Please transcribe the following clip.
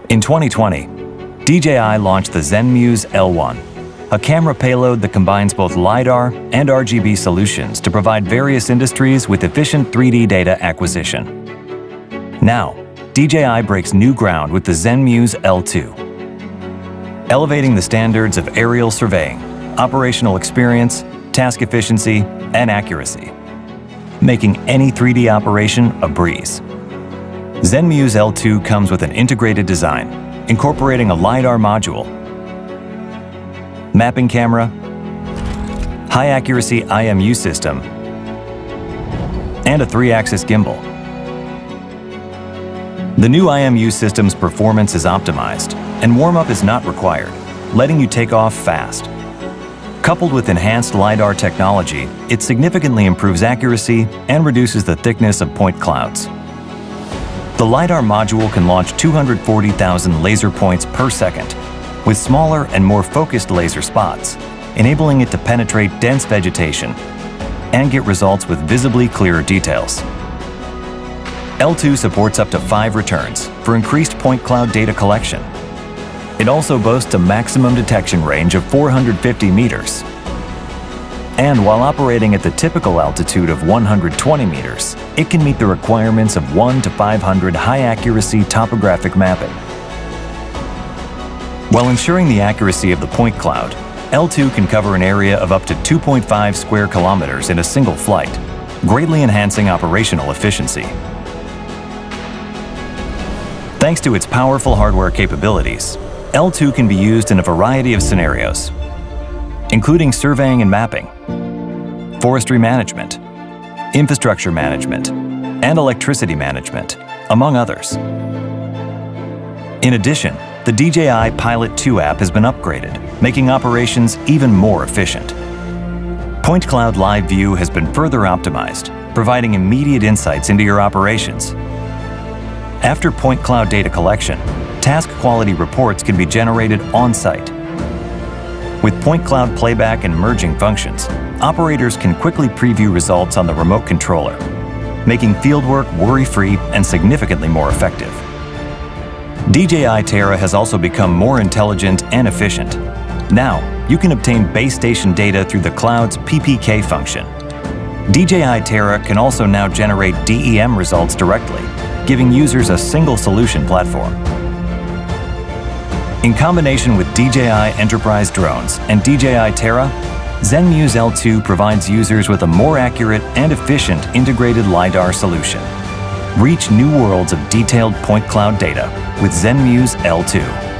In 2020, DJI launched the Zenmuse L2, a camera payload that combines both LiDAR and RGB solutions to provide various industries with efficient 3D data acquisition. Now, DJI breaks new ground with the Zenmuse L2, elevating the standards of aerial surveying, operational experience, task efficiency, and accuracy, making any 3D operation a breeze. Zenmuse L2 comes with an integrated design, incorporating a LiDAR module, mapping camera, high-accuracy IMU system, and a 3-axis gimbal. The new IMU system's performance is optimized, and warm-up is not required, letting you take off fast. Coupled with enhanced LiDAR technology, it significantly improves accuracy and reduces the thickness of point clouds. The LiDAR module can launch 240,000 laser points per second, with smaller and more focused laser spots, enabling it to penetrate dense vegetation and get results with visibly clearer details. L2 supports up to 5 returns for increased point cloud data collection. It also boasts a maximum detection range of 450 meters. And while operating at the typical altitude of 120 meters, it can meet the requirements of 1 to 500 high-accuracy topographic mapping. While ensuring the accuracy of the point cloud, L2 can cover an area of up to 2.5 square kilometers in a single flight, greatly enhancing operational efficiency. Thanks to its powerful hardware capabilities, L2 can be used in a variety of scenarios, including surveying and mapping, forestry management, infrastructure management, and electricity management, among others. In addition, the DJI Pilot 2 app has been upgraded, making operations even more efficient. Point Cloud Live View has been further optimized, providing immediate insights into your operations. After point cloud data collection, task quality reports can be generated on-site. With point cloud playback and merging functions, operators can quickly preview results on the remote controller, making fieldwork worry-free and significantly more effective. DJI Terra has also become more intelligent and efficient. Now, you can obtain base station data through the cloud's PPK function. DJI Terra can also now generate DEM results directly, giving users a single solution platform. In combination with DJI Enterprise drones and DJI Terra, Zenmuse L2 provides users with a more accurate and efficient integrated LiDAR solution. Reach new worlds of detailed point cloud data with Zenmuse L2.